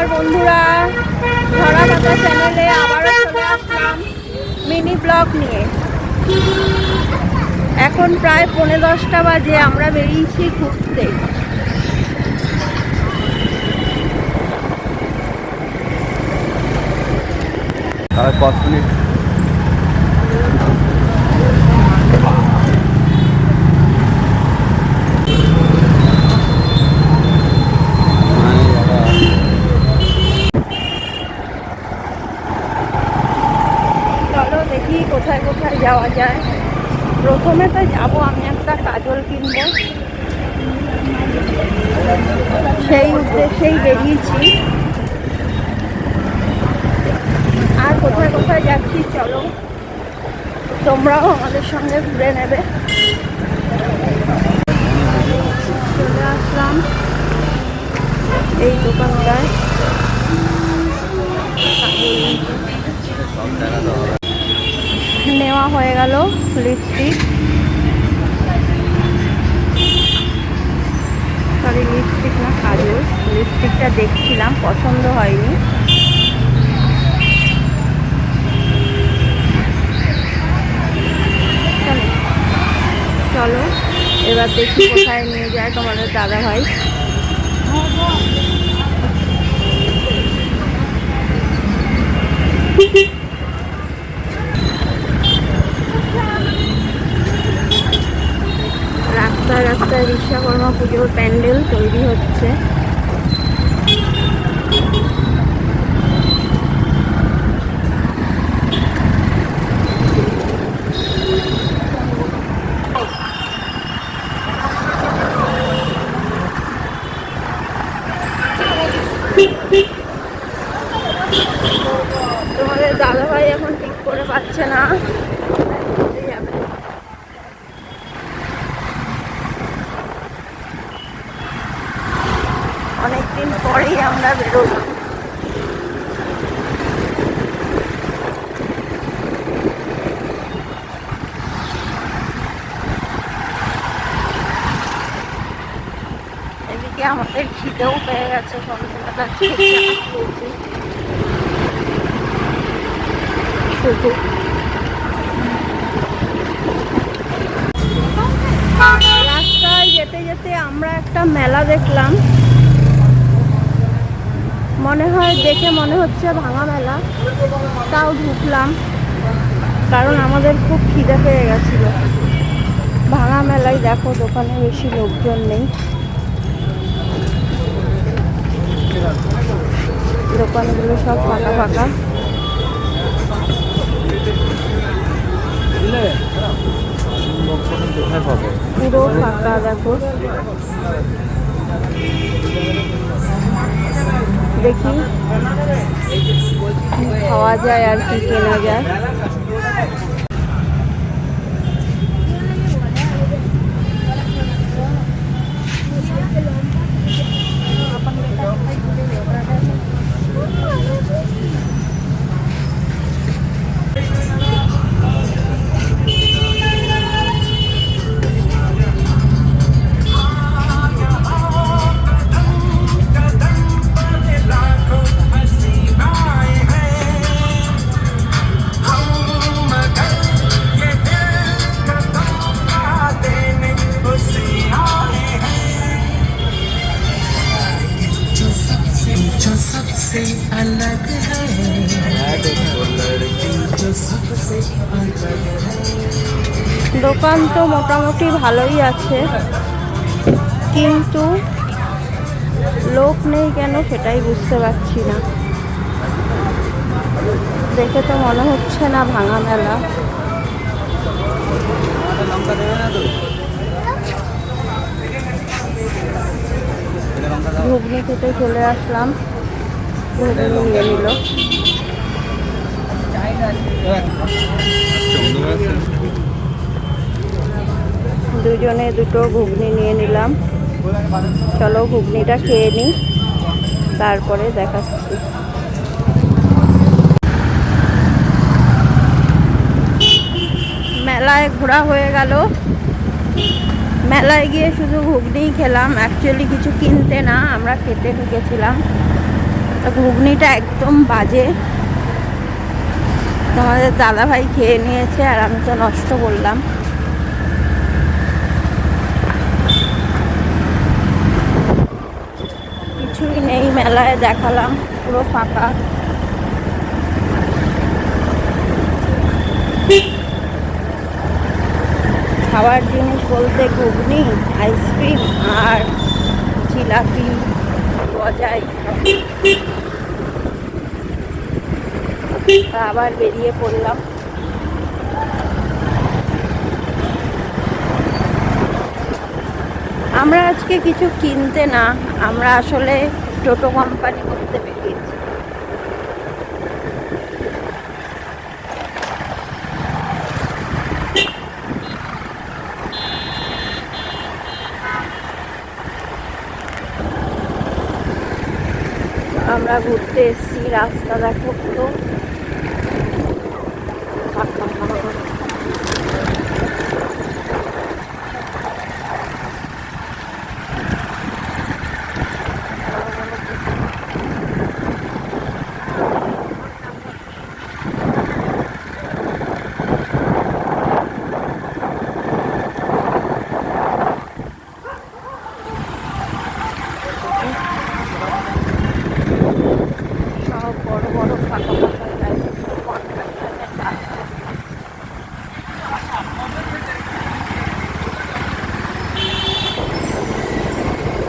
নমস্কার বন্ধুরা, ধরা পাতা চ্যানেলে আবারও চলে আসলাম মিনি ব্লগ নিয়ে। এখন প্রায় 10:45 বাজে, আমরা বেরিয়েছি ঘুরতে। চলো দেখি কোথায় কোথায় যাওয়া যায়। প্রথমে তো যাবো, আমি একটা কাজল কিনবো, সেই উদ্দেশ্যেই বেরিয়েছি। আর কোথায় কোথায় যাচ্ছি চলো, তোমরাও আমাদের সঙ্গে ঘুরে নেবে। চলে আসলাম এই দোকানটায়। নেওয়া হয়ে গেল লিপস্টিক, সরি লিপস্টিক না কাজল। লিপস্টিকটা দেখছিলাম, পছন্দ হয়নি। চলো এবার দেখি কোথায় নিয়ে যায় তোমাদের দাদা ভাই। রাস্তায় রাস্তায় বিশ্বকর্মা পুজোর প্যান্ডেল তৈরি হচ্ছে। তোমাদের দাদা ভাই এখন ঠিক করে পাচ্ছে না। অনেকদিন পরেই আমরা বেরোলাম। এদিকে আমাদের খিদেও পেয়ে গেছে, সন্ধ্যাবেলা শুধু রাস্তায় যেতে যেতে আমরা একটা মেলা দেখলাম। মনে হচ্ছে ভাঙা মেলা, তাও ঢুকলাম কারণ আমাদের খুব খিদে পেয়ে গেছিল। ভাঙা মেলায় দেখো দোকানে বেশি লোকজন নেই, দোকানগুলো সব ফাঁকা ফাঁকা। পুরো ফাঁকা দেখো। দেখি খাওয়া যায় আর কি কেনা যায়। দোকান তো মোটামুটি ভালোই আছে, কিন্তু লোক নেই কেন সেটাই বুঝতে পারছি না। দেখে তো মনে হচ্ছে না ভাঙা মেলা। ঘুগনি খেতে চলে আসলাম, ঘুগনি নিয়ে নিল। দুজনে দুটো ঘুগনি নিয়ে নিলাম। চলো ঘুগনিটা খেয়ে নিই, তারপরে দেখাচ্ছি। মেলায় ঘোরা হয়ে গেল। মেলায় গিয়ে শুধু ঘুগনিই খেলাম, অ্যাকচুয়ালি কিছু কিনতে না, আমরা খেতে ঢুকেছিলাম। ঘুগনিটা একদম বাজে। তোমাদের দাদাভাই খেয়ে নিয়েছে আর আমি তো নষ্ট করলাম। কিছুই নেই মেলায়, দেখালাম পুরো ফাঁকা। খাওয়ার জিনিস বলতে ঘুগনি, আইসক্রিম আর জিলাপি, গজাই। আবার বেরিয়ে পড়লাম। আমরা আজকে কিছু কিনতে না, আমরা আসলে টোটো কোম্পানি করতে বেরিয়েছি। আমরা ঘুরতে এসেছি, রাস্তা দেখো পুরো ফাঁকা ফাঁকা। সব বড় বড় ফাঁকা ফাঁকা জায়গা, সব কনস্ট্রাকশনের কাজ।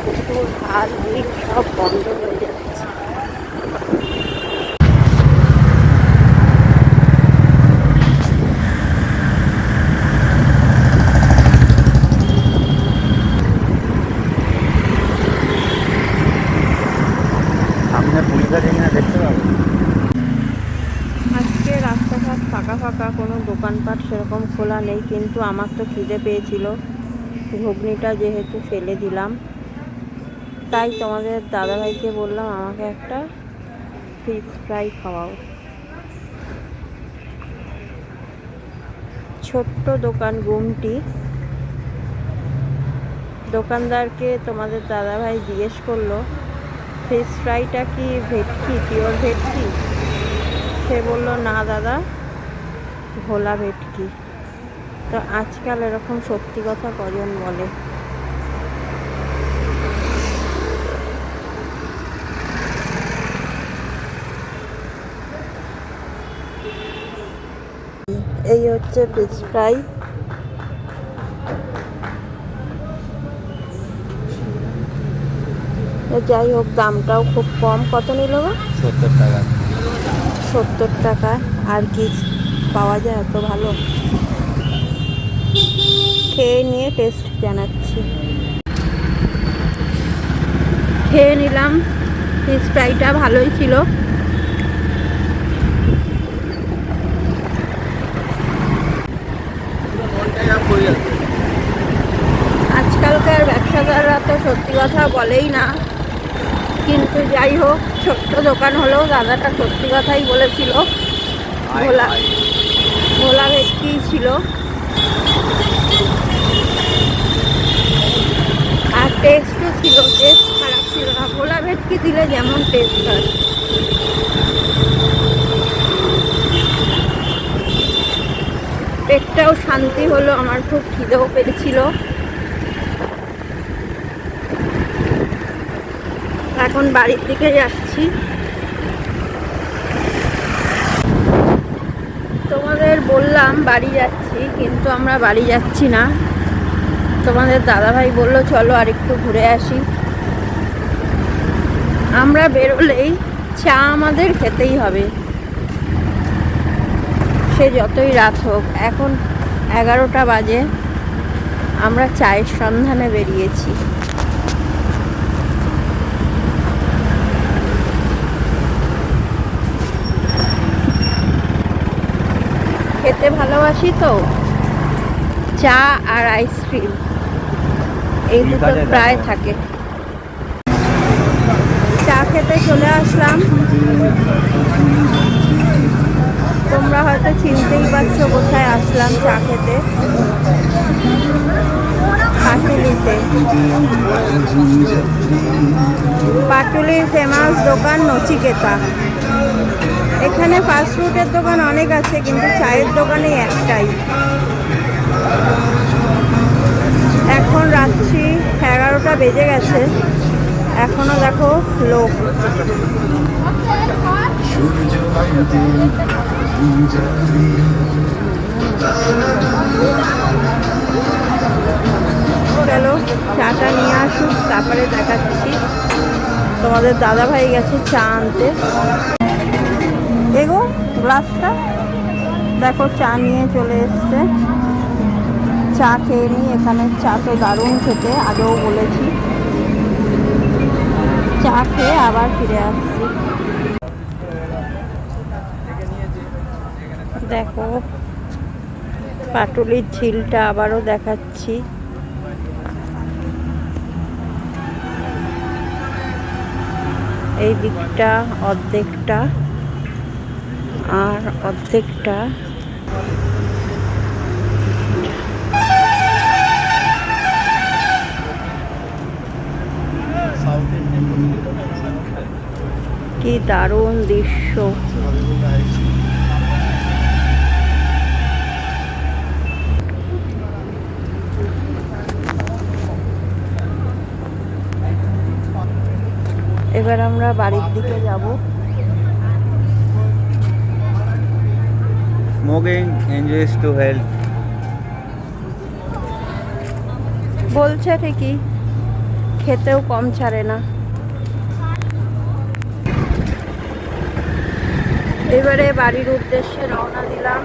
পুকুর, খাল, বিল সব বন্ধ হয়ে যাচ্ছে। সামনে পুলিশের এখানে দেখতে পাবো। আজকে রাস্তাঘাট ফাঁকা ফাঁকা, কোনো দোকানপাট সেরকম খোলা নেই, কিন্তু আমার তো খিদে পেয়েছিল। ঘুগনিটা যেহেতু ফেলে দিলাম, তাই তোমাদের দাদাভাইকে বললাম আমাকে একটা ফিশ ফ্রাই খাওয়াও। ছোট্ট দোকান, গুমটি। দোকানদারকে তোমাদের দাদাভাই জিজ্ঞেস করলো ফিশ ফ্রাইটা কি ভেটকি, পিওর ভেটকি? সে বলল না দাদা, ভোলা ভেটকি। তো আজকাল এরকম সত্যি কথা কজন বলে? এই হচ্ছে ফিশ ফ্রাই। যাই হোক, দামটাও খুব কম। কত নিল গো? 70 টাকা। 70 টাকা। আর কি পাওয়া যায় এত ভালো? খেয়ে নিয়ে টেস্ট জানাচ্ছি। খেয়ে নিলাম, ফিশ ফ্রাইটা ভালোই ছিল। আজকালকার ব্যবসাদাররা তো সত্যি কথা বলেই না, কিন্তু যাই হোক, ছোট্ট দোকান হলেও দাদাটা সত্যি কথাই বলেছিল। ভোলা ভোলা ভেটকি ছিল। আর টেস্টও ছিল, টেস্ট খারাপ ছিল না। ভোলা ভেটকি দিলে যেমন টেস্ট হয়। পেটটাও শান্তি হলো, আমার খুব খিদেও পেয়েছিল। এখন বাড়ির দিকে যাচ্ছি। তোমাদের বললাম বাড়ি যাচ্ছি, কিন্তু আমরা বাড়ি যাচ্ছি না। তোমাদের দাদাভাই বললো চলো আর একটু ঘুরে আসি। আমরা বেরোলেই চা আমাদের খেতেই হবে, সে যতই রাত হোক। এখন 11টা বাজে, আমরা চায়ের সন্ধানে বেরিয়েছি। খেতে ভালোবাসি তো, চা আর আইসক্রিম এই দুটো প্রায় থাকে। চা খেতে চলে আসলাম। তোমরা হয়তো চিনতেই পারছো কোথায় আসলাম চা খেতে। পাশে পাটুলিতে। পাটুলির ফেমাস দোকান নচিকেতা। এখানে ফাস্টফুডের দোকান অনেক আছে, কিন্তু চায়ের দোকানে একটাই। এখন রাত্রি 11টা বেজে গেছে, এখনো দেখো লোক। চলো চাটা নিয়ে আসুক, তারপরে দেখাচ্ছি। তোমাদের দাদা ভাই গেছে চা আনতে। এগো গ্লাসটা দেখো, চা নিয়ে চলে এসছে। চা খেয়ে নিই। এখানে চা তো দারুণ খেতে, আগেও বলেছি। চা খেয়ে আবার ফিরে আসছি। দেখো পাটুলির ঝিলটা আবারও দেখাচ্ছি। এই দিকটা অর্ধেকটা, আর অর্ধেকটা কি দারুণ দৃশ্য। এবার আমরা বাড়ির দিকে যাব। Smoking ইনজুরিস to health. বলছে ঠিকই, খেতেও কম ছাড়ে না। এবারে বাড়ির উদ্দেশ্যে রওনা দিলাম।